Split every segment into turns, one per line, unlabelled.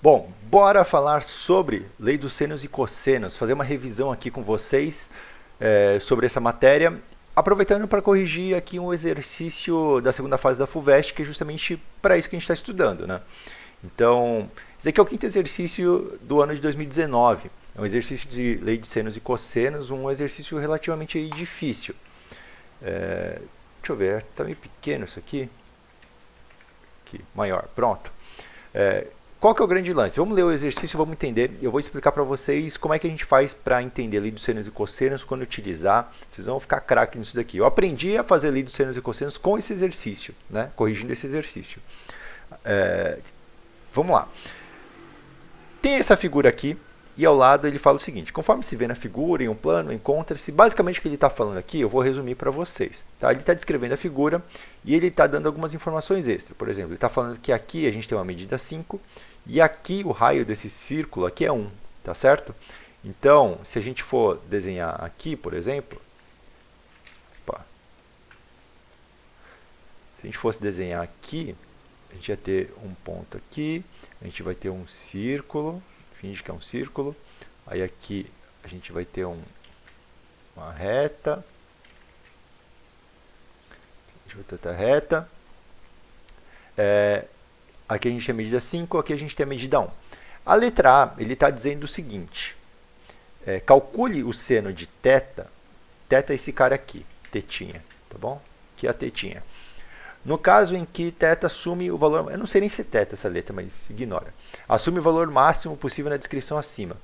Bom, bora falar sobre lei dos senos e cossenos, fazer uma revisão aqui com vocês sobre essa matéria, aproveitando para corrigir aqui um exercício da segunda fase da FUVEST, que é justamente para isso que a gente está estudando, né? Então, esse aqui é o quinto exercício do ano de 2019. É um exercício de lei de senos e cossenos, um exercício relativamente difícil. Deixa eu ver, está meio pequeno isso aqui. Aqui, maior, pronto. Qual que é o grande lance? Vamos ler o exercício e vamos entender. Eu vou explicar para vocês como é que a gente faz para entender a lei dos senos e cossenos, quando utilizar. Vocês vão ficar craque nisso daqui. Eu aprendi a fazer a lei dos senos e cossenos com esse exercício, né? Corrigindo esse exercício. Vamos lá. Tem essa figura aqui e ao lado ele fala o seguinte: conforme se vê na figura, em um plano, encontra-se. Basicamente o que ele está falando aqui, eu vou resumir para vocês. Tá? Ele está descrevendo a figura e ele está dando algumas informações extras. Por exemplo, ele está falando que aqui a gente tem uma medida 5 e aqui o raio desse círculo aqui é 1, tá certo? Então, se a gente for desenhar aqui, por exemplo, se a gente fosse desenhar aqui, a gente ia ter um ponto aqui, a gente vai ter um círculo, finge que é um círculo, aí aqui a gente vai ter uma reta, a gente vai ter outra reta, aqui a gente tem a medida 5, aqui a gente tem a medida 1. A letra A, ele está dizendo o seguinte: calcule o seno de θ, θ é esse cara aqui, tetinha, tá bom? Aqui é a tetinha. No caso em que θ assume o valor, eu não sei nem se é θ essa letra, mas ignora. Assume o valor máximo possível na descrição acima.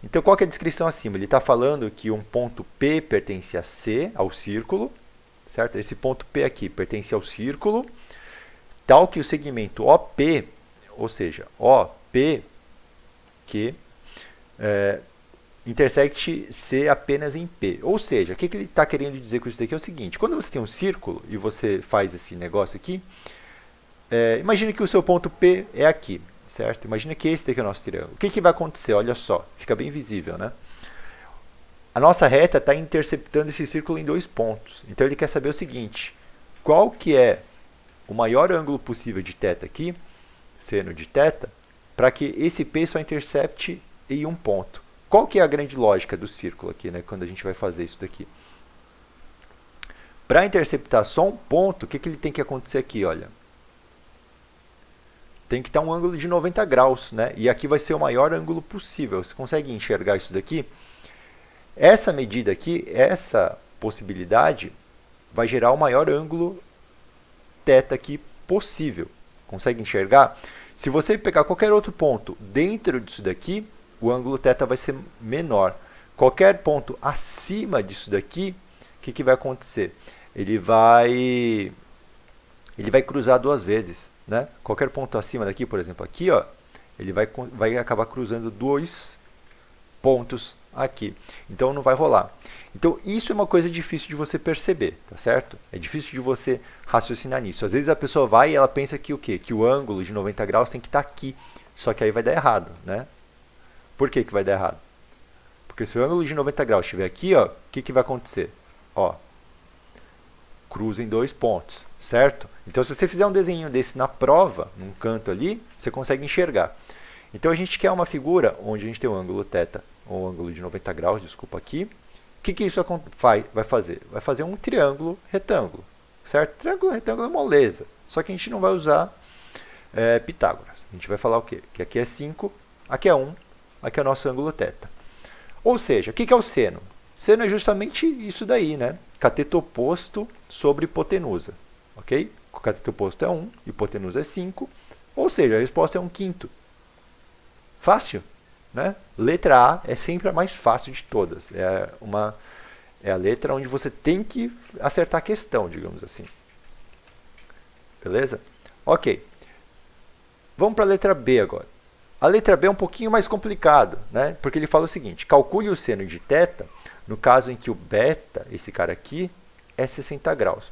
Então, qual que é a descrição acima? Ele está falando que um ponto P pertence a C, ao círculo, certo? Esse ponto P aqui pertence ao círculo, tal que o segmento OP, ou seja, OP, que intersecte C apenas em P. Ou seja, o que ele está querendo dizer com isso daqui é o seguinte: quando você tem um círculo e você faz esse negócio aqui, imagine que o seu ponto P é aqui, certo? Imagina que esse daqui é o nosso triângulo. O que vai acontecer? Olha só, fica bem visível, né? A nossa reta está interceptando esse círculo em 2 pontos. Então ele quer saber o seguinte: qual que é o maior ângulo possível de θ aqui, seno de θ, para que esse P só intercepte em um ponto. Qual que é a grande lógica do círculo aqui, né, quando a gente vai fazer isso daqui? Para interceptar só um ponto, o que ele tem que acontecer aqui? Olha, tem que estar um ângulo de 90 graus, né? E aqui vai ser o maior ângulo possível. Você consegue enxergar isso daqui? Essa medida aqui, essa possibilidade, vai gerar o maior ângulo θ aqui possível. Consegue enxergar? Se você pegar qualquer outro ponto dentro disso daqui, o ângulo θ vai ser menor. Qualquer ponto acima disso daqui, o que vai acontecer? Ele vai cruzar 2 vezes, né? Qualquer ponto acima daqui, por exemplo, aqui, ó, ele vai acabar cruzando 2 pontos aqui. Então não vai rolar. Então isso é uma coisa difícil de você perceber, tá certo? É difícil de você raciocinar nisso. Às vezes a pessoa vai e ela pensa que o quê? Que o ângulo de 90 graus tem que estar aqui. Só que aí vai dar errado, né? Por que vai dar errado? Porque se o ângulo de 90 graus estiver aqui, ó, o que vai acontecer? Ó, cruza em 2 pontos, certo? Então, se você fizer um desenho desse na prova, num canto ali, você consegue enxergar. Então, a gente quer uma figura onde a gente tem um ângulo θ, ou um ângulo de 90 graus, desculpa aqui. O que isso vai fazer? Vai fazer um triângulo retângulo, certo? Triângulo retângulo é moleza, só que a gente não vai usar Pitágoras. A gente vai falar o quê? Que aqui é 5, aqui é 1, aqui é o nosso ângulo θ. Ou seja, o que é o seno? Seno é justamente isso daí, né? Cateto oposto sobre hipotenusa. Ok? O cateto oposto é 1, hipotenusa é 5. Ou seja, a resposta é 1/5. Fácil, né? Letra A é sempre a mais fácil de todas. É a letra onde você tem que acertar a questão, digamos assim. Beleza? Ok. Vamos para a letra B agora. A letra B é um pouquinho mais complicado, né? Porque ele fala o seguinte: calcule o seno de θ no caso em que o beta, esse cara aqui, é 60 graus.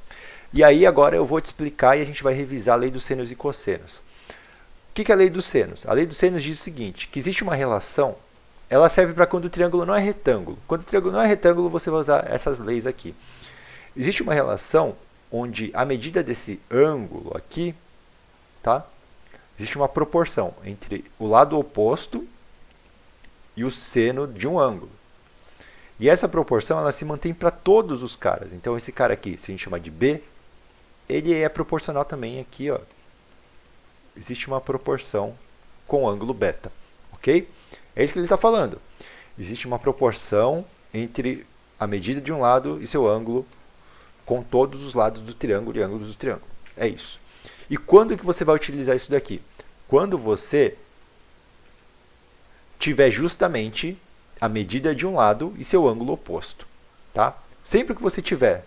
E aí agora eu vou te explicar e a gente vai revisar a lei dos senos e cossenos. O que é a lei dos senos? A lei dos senos diz o seguinte: que existe uma relação, ela serve para quando o triângulo não é retângulo. Quando o triângulo não é retângulo, você vai usar essas leis aqui. Existe uma relação onde a medida desse ângulo aqui, tá? Existe uma proporção entre o lado oposto e o seno de um ângulo. E essa proporção ela se mantém para todos os caras. Então esse cara aqui, se a gente chamar de B, ele é proporcional também aqui, ó. Existe uma proporção com o ângulo beta, ok? É isso que ele está falando. Existe uma proporção entre a medida de um lado e seu ângulo com todos os lados do triângulo e ângulos do triângulo. É isso. E quando que você vai utilizar isso daqui? Quando você tiver justamente a medida de um lado e seu ângulo oposto, tá? Sempre que você tiver,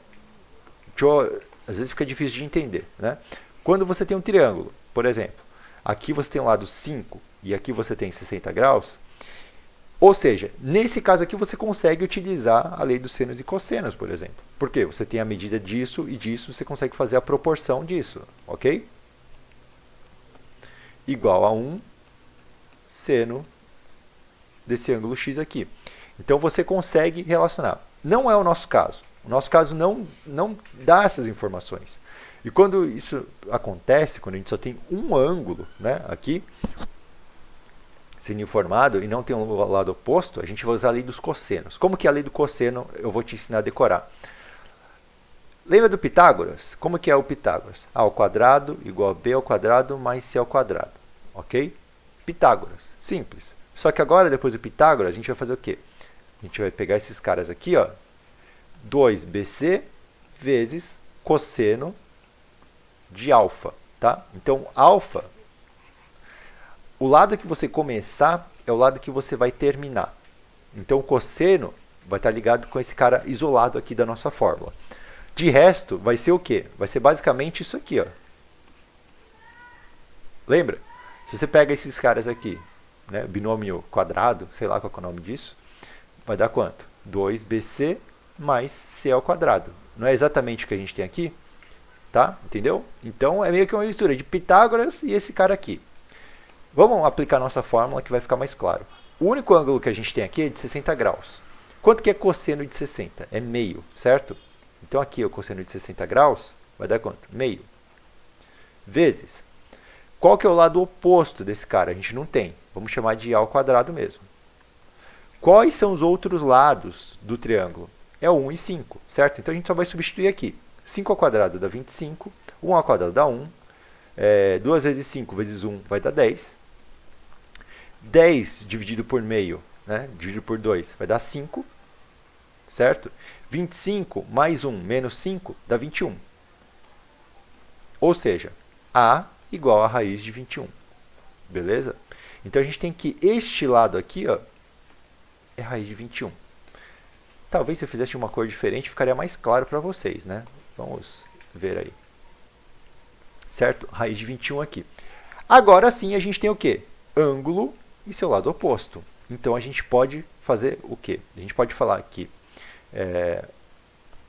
às vezes fica difícil de entender, né? Quando você tem um triângulo, por exemplo, aqui você tem um lado 5 e aqui você tem 60 graus, ou seja, nesse caso aqui você consegue utilizar a lei dos senos e cossenos, por exemplo. Por quê? Você tem a medida disso e disso, você consegue fazer a proporção disso, ok? Igual a 1 seno desse ângulo x aqui. Então você consegue relacionar. Não é o nosso caso. O nosso caso não dá essas informações. E quando isso acontece, quando a gente só tem um ângulo, né, aqui, sendo informado, e não tem um lado oposto, a gente vai usar a lei dos cossenos. Como que é a lei do cosseno? Eu vou te ensinar a decorar. Lembra do Pitágoras? Como que é o Pitágoras? A ao quadrado igual a b ao quadrado mais c ao quadrado. Ok? Pitágoras. Simples. Só que agora, depois do Pitágoras, a gente vai fazer o quê? A gente vai pegar esses caras aqui, ó, 2bc vezes cosseno de alfa, tá? Então, alfa, o lado que você começar é o lado que você vai terminar. Então, o cosseno vai estar ligado com esse cara isolado aqui da nossa fórmula. De resto, vai ser o quê? Vai ser basicamente isso aqui, ó. Lembra? Se você pega esses caras aqui, né, binômio quadrado, sei lá qual é o nome disso, vai dar quanto? 2bc mais c ao quadrado. Não é exatamente o que a gente tem aqui? Tá? Entendeu? Então, é meio que uma mistura de Pitágoras e esse cara aqui. Vamos aplicar nossa fórmula que vai ficar mais claro. O único ângulo que a gente tem aqui é de 60 graus. Quanto que é cosseno de 60? É meio, certo? Então, aqui o cosseno de 60 graus vai dar quanto? Meio. Vezes. Qual que é o lado oposto desse cara? A gente não tem. Vamos chamar de a ao quadrado mesmo. Quais são os outros lados do triângulo? É 1 e 5, certo? Então, a gente só vai substituir aqui. 5 ao quadrado dá 25. 1 ao quadrado dá 1. 2 vezes 5 vezes 1 vai dar 10. 10 dividido por meio, né? Dividido por 2 vai dar 5. Certo? 25 mais 1 menos 5 dá 21. Ou seja, a igual a raiz de 21. Beleza? Então, a gente tem que este lado aqui, ó, é raiz de 21. Talvez se eu fizesse uma cor diferente, ficaria mais claro para vocês, né? Vamos ver aí. Certo? Raiz de 21 aqui. Agora sim, a gente tem o quê? Ângulo e seu lado oposto. Então, a gente pode fazer o quê? A gente pode falar que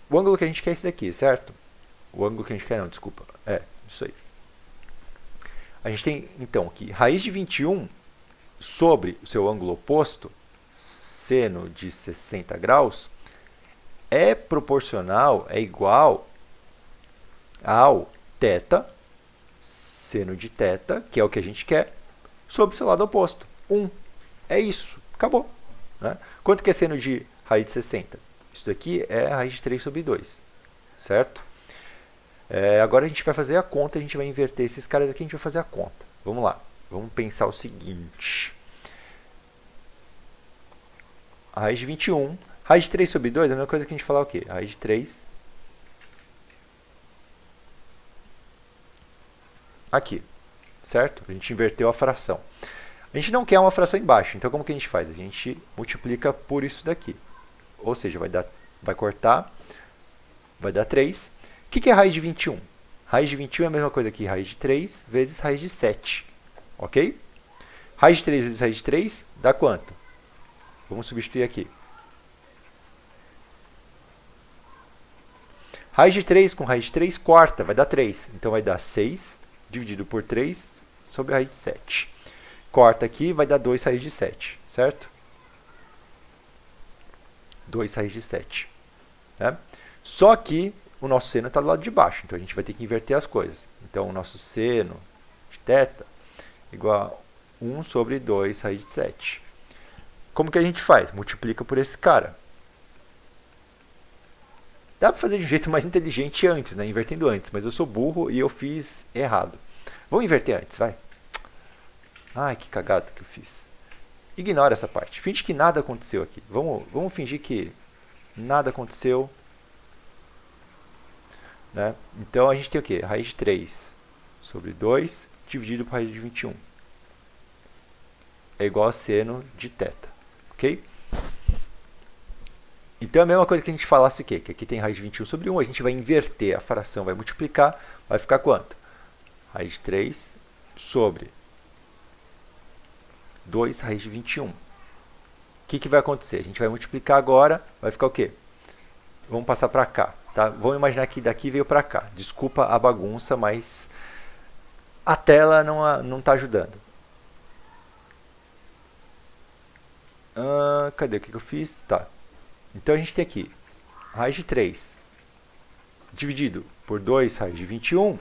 o ângulo que a gente quer é esse daqui, certo? O ângulo que a gente quer não, desculpa. É, isso aí. A gente tem, então, que raiz de 21 sobre o seu ângulo oposto, seno de 60 graus, é proporcional, é igual ao θ, seno de θ, que é o que a gente quer, sobre o seu lado oposto. 1. É isso. Acabou. Né? Quanto que é seno de raiz de 60? Isso daqui é a raiz de 3 sobre 2. Certo? Agora a gente vai fazer a conta, a gente vai inverter esses caras aqui, a gente vai fazer a conta. Vamos lá. Vamos pensar o seguinte. A raiz de 21. Raiz de 3 sobre 2 é a mesma coisa que a gente falar o quê? A raiz de 3 aqui, certo? A gente inverteu a fração. A gente não quer uma fração embaixo, então como que a gente faz? A gente multiplica por isso daqui. Ou seja, vai cortar, vai dar 3. O que é raiz de 21? Raiz de 21 é a mesma coisa que raiz de 3 vezes raiz de 7. Ok? Raiz de 3 vezes raiz de 3 dá quanto? Vamos substituir aqui. Raiz de 3 com raiz de 3 corta, vai dar 3. Então, vai dar 6 dividido por 3 sobre a raiz de 7. Corta aqui, vai dar 2 raiz de 7, certo? 2 raiz de 7. Né? Só que o nosso seno está do lado de baixo, então a gente vai ter que inverter as coisas. Então, o nosso seno de θ igual a 1 sobre 2 raiz de 7. Como que a gente faz? Multiplica por esse cara. Dá para fazer de um jeito mais inteligente antes, né? Invertendo antes, mas eu sou burro e eu fiz errado. Vamos inverter antes, vai. Ai, que cagada que eu fiz. Ignora essa parte. Finge que nada aconteceu aqui. Vamos fingir que nada aconteceu. Né? Então a gente tem o quê? Raiz de 3 sobre 2 dividido por raiz de 21. É igual a seno de θ. Ok? Então é a mesma coisa que a gente falasse o quê? Que aqui tem raiz de 21 sobre 1. A gente vai inverter a fração, vai multiplicar. Vai ficar quanto? Raiz de 3 sobre 2 raiz de 21. O que vai acontecer? A gente vai multiplicar agora. Vai ficar o quê? Vamos passar para cá. Tá? Vamos imaginar que daqui veio para cá. Desculpa a bagunça, mas a tela não está ajudando. Cadê o que eu fiz? Tá. Então a gente tem aqui raiz de 3 dividido por 2 raiz de 21.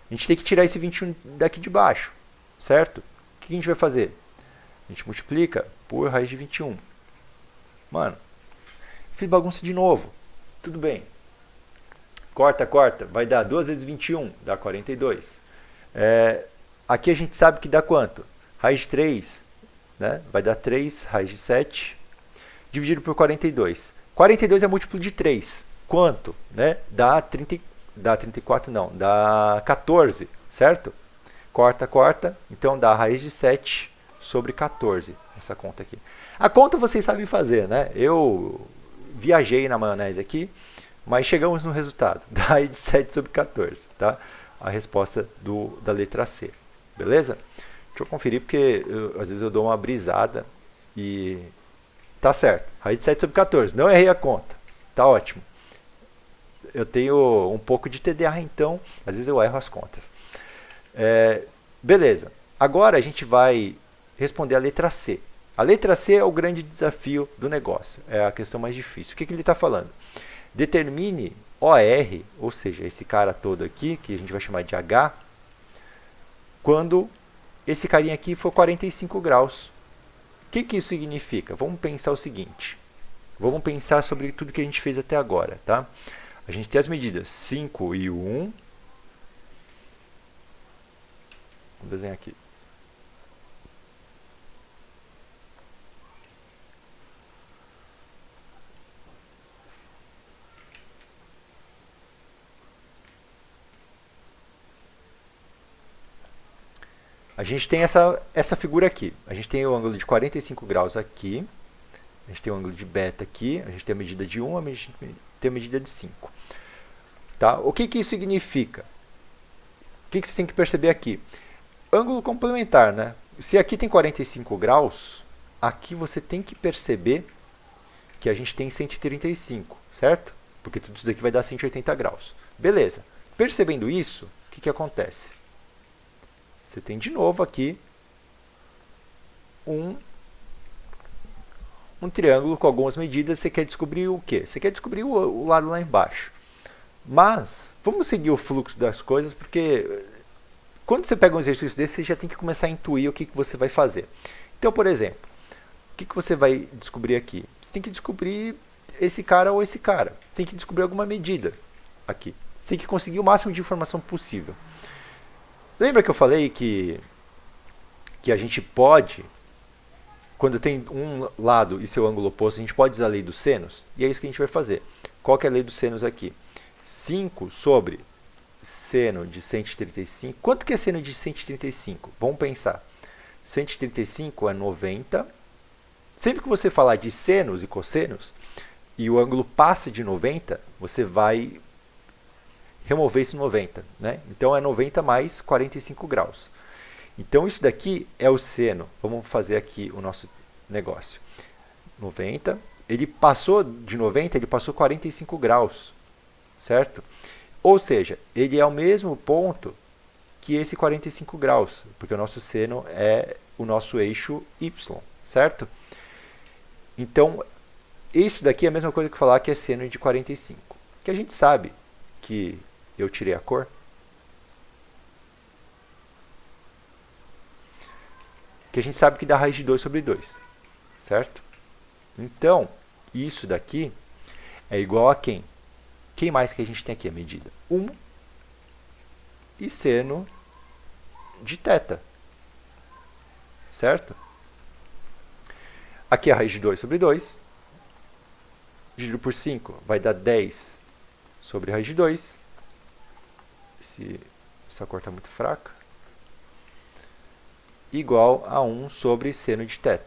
A gente tem que tirar esse 21 daqui de baixo, certo? O que a gente vai fazer? A gente multiplica por raiz de 21. Mano, fiz bagunça de novo. Tudo bem. Corta, corta. Vai dar 2 vezes 21, dá 42. Aqui a gente sabe que dá quanto? Raiz de 3, né? Vai dar 3 raiz de 7 dividido por 42. 42 é múltiplo de 3. Quanto? Né? Dá 34 não, dá 14, certo? Corta, corta. Então dá raiz de 7 sobre 14. Essa conta aqui. A conta vocês sabem fazer, né? Eu viajei na maionese aqui, mas chegamos no resultado. Dá raiz de 7 sobre 14, tá? A resposta da letra C. Beleza? Deixa eu conferir, porque às vezes eu dou uma brisada e tá certo. Raiz de 7 sobre 14. Não errei a conta. Tá ótimo. Eu tenho um pouco de TDAH, então, às vezes eu erro as contas. Beleza. Agora a gente vai responder a letra C. A letra C é o grande desafio do negócio. É a questão mais difícil. O que ele está falando? Determine OR, ou seja, esse cara todo aqui, que a gente vai chamar de H, quando esse carinha aqui for 45 graus. O que isso significa? Vamos pensar o seguinte. Vamos pensar sobre tudo que a gente fez até agora, tá? A gente tem as medidas 5 e 1. Vou desenhar aqui. A gente tem essa figura aqui. A gente tem o ângulo de 45 graus aqui. A gente tem o ângulo de beta aqui. A gente tem a medida de 1, a gente tem a medida de 5. Tá? O que isso significa? O que você tem que perceber aqui? Ângulo complementar, né? Se aqui tem 45 graus, aqui você tem que perceber que a gente tem 135, certo? Porque tudo isso daqui vai dar 180 graus. Beleza. Percebendo isso, o que acontece? Você tem de novo aqui um triângulo com algumas medidas. Você quer descobrir o quê? Você quer descobrir o lado lá embaixo. Mas, vamos seguir o fluxo das coisas, porque quando você pega um exercício desse, você já tem que começar a intuir o que você vai fazer. Então, por exemplo, o que você vai descobrir aqui? Você tem que descobrir esse cara ou esse cara. Você tem que descobrir alguma medida aqui. Você tem que conseguir o máximo de informação possível. Lembra que eu falei que a gente pode, quando tem um lado e seu ângulo oposto, a gente pode usar a lei dos senos? E é isso que a gente vai fazer. Qual que é a lei dos senos aqui? 5 sobre seno de 135. Quanto que é seno de 135? Vamos pensar. 135 é 90. Sempre que você falar de senos e cossenos, e o ângulo passa de 90, você vai remover esse 90, né? Então é 90 mais 45 graus. Então isso daqui é o seno. Vamos fazer aqui o nosso negócio. 90, ele passou de 90, ele passou 45 graus, certo? Ou seja, ele é o mesmo ponto que esse 45 graus, porque o nosso seno é o nosso eixo y, certo? Então, isso daqui é a mesma coisa que falar que é seno de 45. Que a gente sabe que eu tirei a cor. que a gente sabe que dá raiz de 2 sobre 2, certo? Então, isso daqui é igual a quem? Quem mais que a gente tem aqui a medida? 1 e seno de θ, certo? Aqui é a raiz de 2 sobre 2, dividido por 5 vai dar 10 sobre raiz de 2. Essa cor está muito fraca. Igual a 1 sobre seno de θ.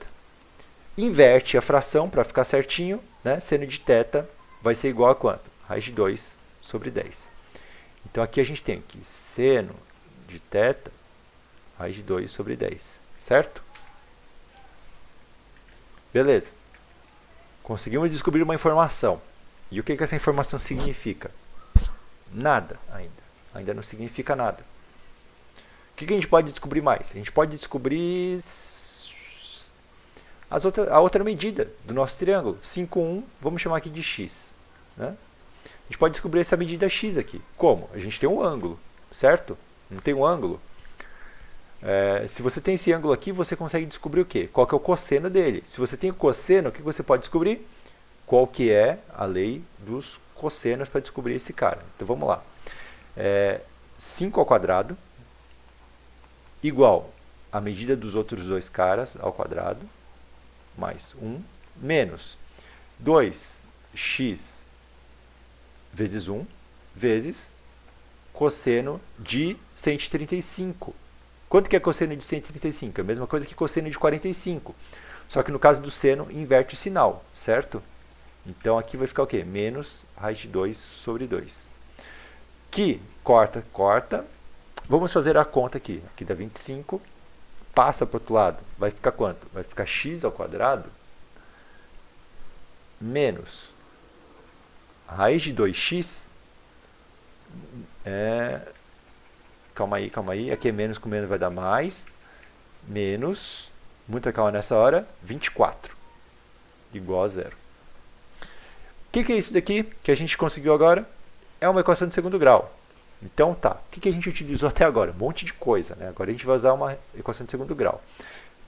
Inverte a fração para ficar certinho, né? Seno de θ vai ser igual a quanto? Raiz de 2 sobre 10. Então aqui a gente tem que seno de θ, raiz de 2 sobre 10, certo? Beleza. Conseguimos descobrir uma informação. E o que essa informação significa? Nada ainda. Ainda não significa nada. O que a gente pode descobrir mais? A gente pode descobrir a outra medida do nosso triângulo. 5, 1, vamos chamar aqui de x. Né? A gente pode descobrir essa medida x aqui. Como? A gente tem um ângulo, certo? Não tem um ângulo? Se você tem esse ângulo aqui, você consegue descobrir o quê? Qual que é o cosseno dele? Se você tem o cosseno, o que você pode descobrir? Qual que é a lei dos cossenos para descobrir esse cara? Então vamos lá. 5 ao quadrado igual a medida dos outros dois caras ao quadrado mais 1 menos 2x vezes 1 vezes cosseno de 135. Quanto que é cosseno de 135? É a mesma coisa que cosseno de 45. Só que no caso do seno, inverte o sinal, certo? Então aqui vai ficar o quê? Menos raiz de 2 sobre 2. Que corta, corta. Vamos fazer a conta aqui. Aqui dá 25. Passa para o outro lado. Vai ficar quanto? Vai ficar x ao quadrado menos raiz de 2x. Calma aí. Aqui é menos com menos vai dar mais. Menos, muita calma nessa hora, 24. Igual a zero. O que é isso daqui que a gente conseguiu agora? É uma equação de segundo grau. Então tá, o que a gente utilizou até agora? Um monte de coisa, né? Agora a gente vai usar uma equação de segundo grau.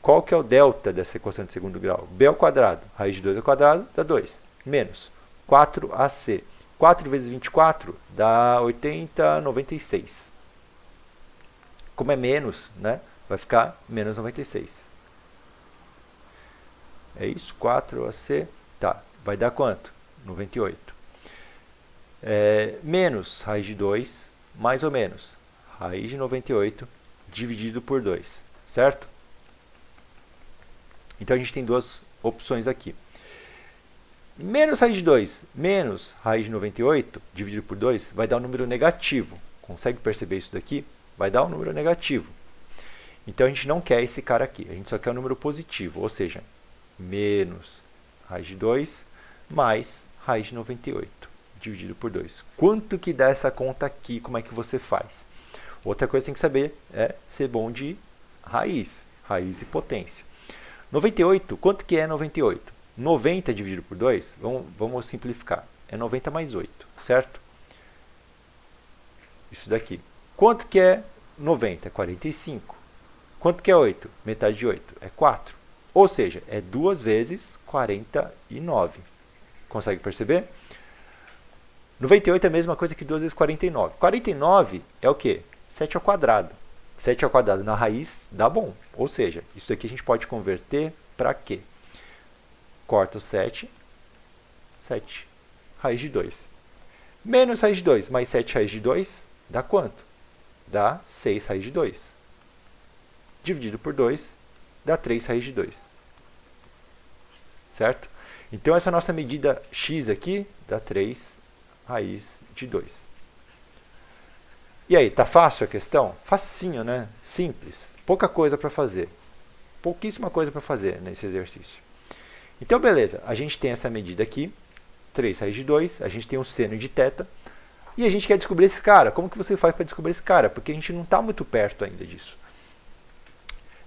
Qual que é o delta dessa equação de segundo grau? B ao quadrado, raiz de 2 ao quadrado dá 2, menos 4AC. 4 vezes 24 dá 80, 96. Como é menos, né? Vai ficar menos 96. É isso? 4AC. Tá, vai dar quanto? 98. Menos raiz de 2, mais ou menos raiz de 98 dividido por 2, certo? Então a gente tem duas opções aqui. Menos raiz de 2 menos raiz de 98 dividido por 2 vai dar um número negativo. Consegue perceber isso daqui? Vai dar um número negativo. Então a gente não quer esse cara aqui, a gente só quer um número positivo, ou seja, menos raiz de 2 mais raiz de 98 dividido por 2. Quanto que dá essa conta aqui? Como é que você faz? Outra coisa que você tem que saber é ser bom de raiz e potência. 98, quanto que é 98? 90 dividido por 2, vamos simplificar, é 90 mais 8, certo? Isso daqui. Quanto que é 90? 45. Quanto que é 8? Metade de 8 é 4. Ou seja, é 2 vezes 49. Consegue perceber? 98 é a mesma coisa que 2 vezes 49. 49 é o quê? 7 ao quadrado. 7 ao quadrado na raiz dá bom. Ou seja, isso aqui a gente pode converter para quê? Corta o 7. 7 raiz de 2. Menos raiz de 2 mais 7 raiz de 2 dá quanto? Dá 6 raiz de 2. Dividido por 2 dá 3 raiz de 2. Certo? Então essa nossa medida x aqui dá 3 raiz de 2. E aí, tá fácil a questão? Facinho, né? Simples. Pouca coisa para fazer. Pouquíssima coisa para fazer nesse exercício. Então, beleza. A gente tem essa medida aqui, 3 raiz de 2. A gente tem um seno de θ. E a gente quer descobrir esse cara. Como que você faz para descobrir esse cara? Porque a gente não está muito perto ainda disso.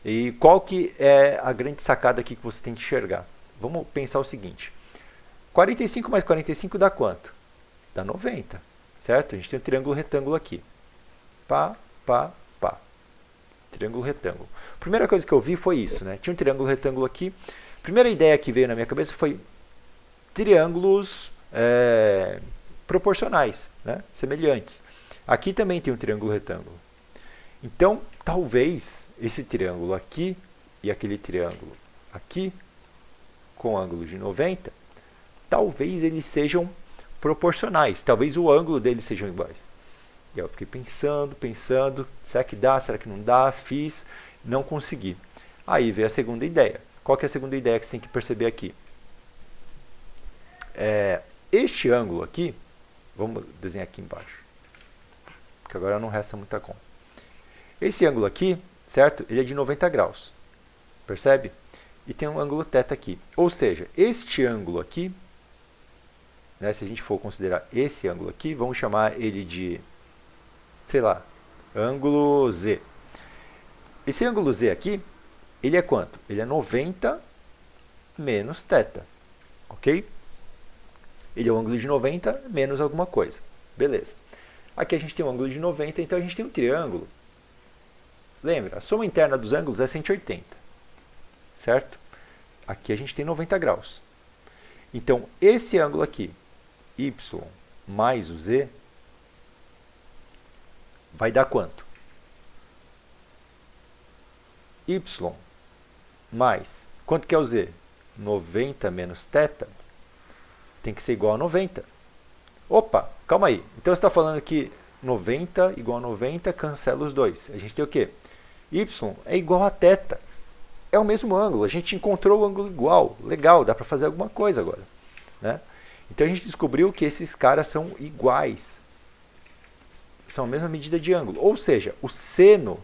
E qual que é a grande sacada aqui que você tem que enxergar? Vamos pensar o seguinte. 45 mais 45 dá quanto? Dá 90, certo? A gente tem um triângulo retângulo aqui. Pá, pá, pá. Triângulo retângulo. A primeira coisa que eu vi foi isso, né? Tinha um triângulo retângulo aqui. A primeira ideia que veio na minha cabeça foi triângulos proporcionais, né? Semelhantes. Aqui também tem um triângulo retângulo. Então, talvez esse triângulo aqui e aquele triângulo aqui, com ângulo de 90, talvez eles sejam proporcionais. Talvez o ângulo deles sejam iguais. E eu fiquei pensando, será que dá, será que não dá? Fiz, não consegui. Aí veio a segunda ideia. Qual que é a segunda ideia que você tem que perceber aqui? Este ângulo aqui, vamos desenhar aqui embaixo, porque agora não resta muita conta. Esse ângulo aqui, certo? Ele é de 90 graus, percebe? E tem um ângulo θ aqui. Ou seja, este ângulo aqui, né, se a gente for considerar esse ângulo aqui, vamos chamar ele de, sei lá, ângulo Z. Esse ângulo Z aqui, ele é quanto? Ele é 90 menos θ, ok? Ele é o ângulo de 90 menos alguma coisa. Beleza. Aqui a gente tem um ângulo de 90, então a gente tem um triângulo. Lembra? A soma interna dos ângulos é 180. Certo? Aqui a gente tem 90 graus. Então, esse ângulo aqui, y mais o z, vai dar quanto? Y mais, quanto que é o z? 90 menos θ tem que ser igual a 90. Opa, calma aí. Então você está falando que 90 igual a 90, cancela os dois. A gente tem o quê? Y é igual a θ. É o mesmo ângulo. A gente encontrou o ângulo igual. Legal, dá para fazer alguma coisa agora, né? Então a gente descobriu que esses caras são iguais. São a mesma medida de ângulo. Ou seja, o seno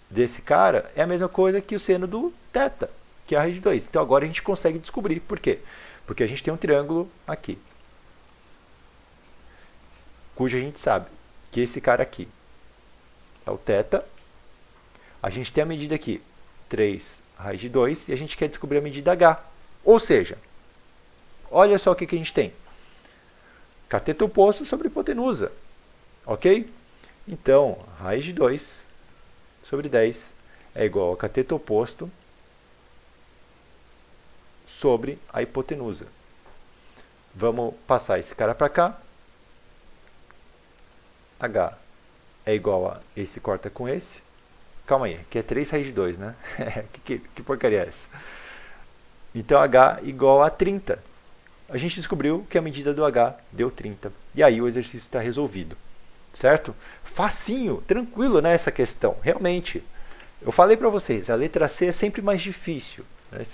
desse cara é a mesma coisa que o seno do θ, que é a raiz de 2. Então agora a gente consegue descobrir. Por quê? Porque a gente tem um triângulo aqui, cujo a gente sabe que esse cara aqui é o θ. A gente tem a medida aqui, 3 raiz de 2, e a gente quer descobrir a medida h. Ou seja, olha só o que a gente tem. Cateto oposto sobre hipotenusa. Ok? Então, raiz de 2 sobre 10 é igual a cateto oposto sobre a hipotenusa. Vamos passar esse cara para cá. H é igual a esse corta com esse. Calma aí, aqui é 3 raiz de 2, né? que porcaria é essa? Então, H igual a 30. A gente descobriu que a medida do H deu 30. E aí o exercício está resolvido. Certo? Facinho, tranquilo, né, essa questão. Realmente. Eu falei para vocês, a letra C é sempre mais difícil. Né?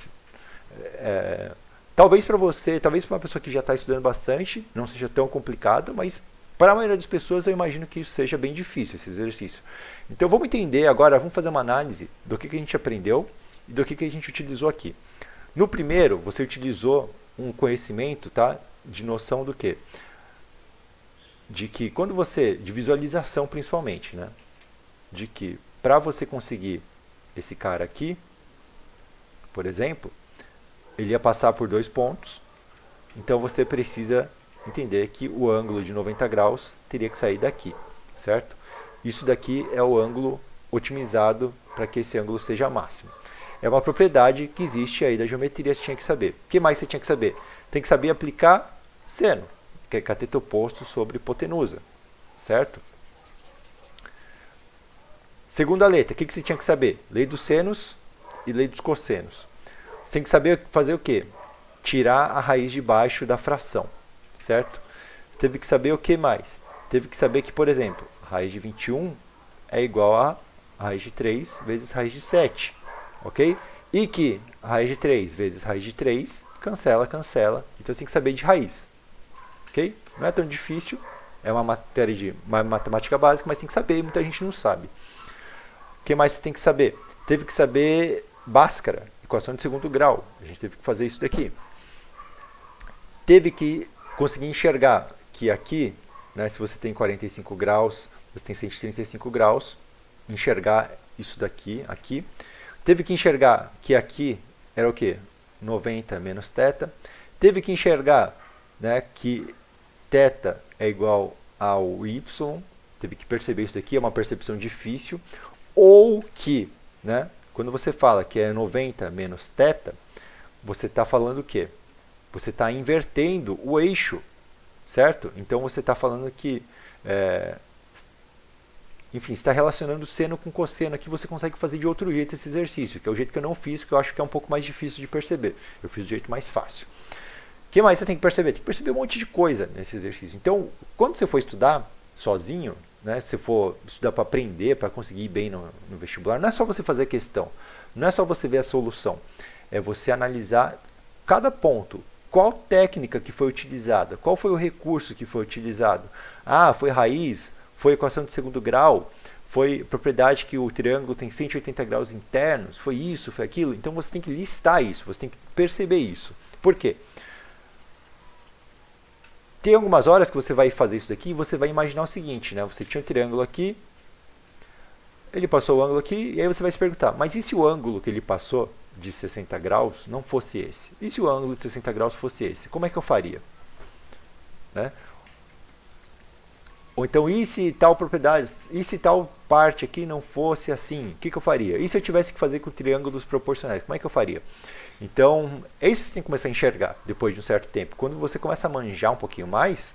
Talvez para você, talvez para uma pessoa que já está estudando bastante, não seja tão complicado, mas para a maioria das pessoas eu imagino que isso seja bem difícil, esse exercício. Então vamos entender agora, vamos fazer uma análise do que a gente aprendeu e do que a gente utilizou aqui. No primeiro, você utilizou um conhecimento, tá, de noção do quê? De que quando você, de visualização principalmente, né? De que para você conseguir esse cara aqui, por exemplo, ele ia passar por 2 pontos, então você precisa entender que o ângulo de 90 graus teria que sair daqui, certo? Isso daqui é o ângulo otimizado para que esse ângulo seja máximo. É uma propriedade que existe aí da geometria, você tinha que saber. O que mais você tinha que saber? Tem que saber aplicar seno, que é cateto oposto sobre hipotenusa, certo? Segunda letra, o que você tinha que saber? Lei dos senos e lei dos cossenos. Você tem que saber fazer o quê? Tirar a raiz de baixo da fração, certo? Teve que saber o que mais? Teve que saber que, por exemplo, raiz de 21 é igual a raiz de 3 vezes raiz de 7, ok? E que raiz de 3 vezes raiz de 3, cancela, cancela. Então você tem que saber de raiz, ok? Não é tão difícil, é uma matéria de matemática básica, mas tem que saber, muita gente não sabe. O que mais você tem que saber? Teve que saber Bhaskara, equação de segundo grau. A gente teve que fazer isso daqui. Teve que conseguir enxergar que aqui, né, se você tem 45 graus, você tem 135 graus, enxergar isso daqui, aqui. Teve que enxergar que aqui era o quê? 90 menos θ. Teve que enxergar, né, que θ é igual ao y teve que perceber isso daqui, é uma percepção difícil, ou que, né, quando você fala que é 90 menos θ, você está falando o quê? Você está invertendo o eixo, certo? Então você está falando que, enfim, está relacionando seno com cosseno. Aqui você consegue fazer de outro jeito esse exercício, que é o jeito que eu não fiz, que eu acho que é um pouco mais difícil de perceber. Eu fiz do jeito mais fácil. O que mais você tem que perceber? Tem que perceber um monte de coisa nesse exercício. Então, quando você for estudar sozinho, né, se for estudar para aprender, para conseguir ir bem no vestibular, não é só você fazer a questão, não é só você ver a solução, é você analisar cada ponto. Qual técnica que foi utilizada? Qual foi o recurso que foi utilizado? Ah, foi raiz? Foi equação de segundo grau? Foi propriedade que o triângulo tem 180 graus internos? Foi isso? Foi aquilo? Então você tem que listar isso, você tem que perceber isso. Por quê? Tem algumas horas que você vai fazer isso daqui e você vai imaginar o seguinte, né? Você tinha um triângulo aqui, ele passou o ângulo aqui, e aí você vai se perguntar, mas e se o ângulo que ele passou de 60 graus não fosse esse? E se o ângulo de 60 graus fosse esse? Como é que eu faria? Né? Ou então, e se tal propriedade, e se tal parte aqui não fosse assim? O que eu faria? E se eu tivesse que fazer com triângulos proporcionais? Como é que eu faria? Então, é isso que você tem que começar a enxergar depois de um certo tempo. Quando você começa a manjar um pouquinho mais,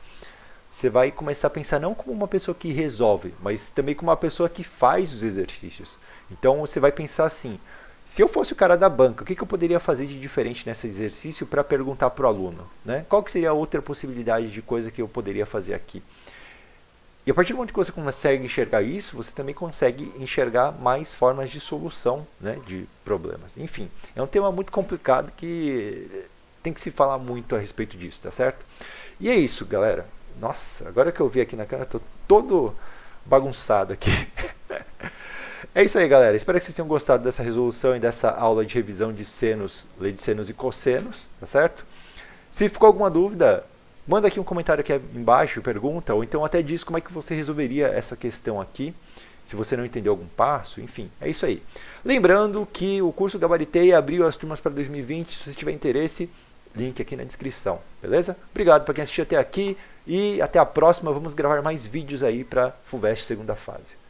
você vai começar a pensar não como uma pessoa que resolve, mas também como uma pessoa que faz os exercícios. Então, você vai pensar assim, se eu fosse o cara da banca, o que eu poderia fazer de diferente nesse exercício para perguntar para o aluno? Né? Qual que seria a outra possibilidade de coisa que eu poderia fazer aqui? E a partir do momento que você consegue enxergar isso, você também consegue enxergar mais formas de solução, né, de problemas. Enfim, é um tema muito complicado que tem que se falar muito a respeito disso, tá certo? E é isso, galera. Nossa, agora que eu vi aqui na câmera, estou todo bagunçado aqui. É isso aí, galera. Espero que vocês tenham gostado dessa resolução e dessa aula de revisão de senos, lei de senos e cossenos, tá certo? Se ficou alguma dúvida, manda aqui um comentário aqui embaixo, pergunta, ou então até diz como é que você resolveria essa questão aqui, se você não entendeu algum passo, enfim, é isso aí. Lembrando que o curso Gabaritei abriu as turmas para 2020, se você tiver interesse, link aqui na descrição, beleza? Obrigado para quem assistiu até aqui e até a próxima, vamos gravar mais vídeos aí para FUVEST segunda fase.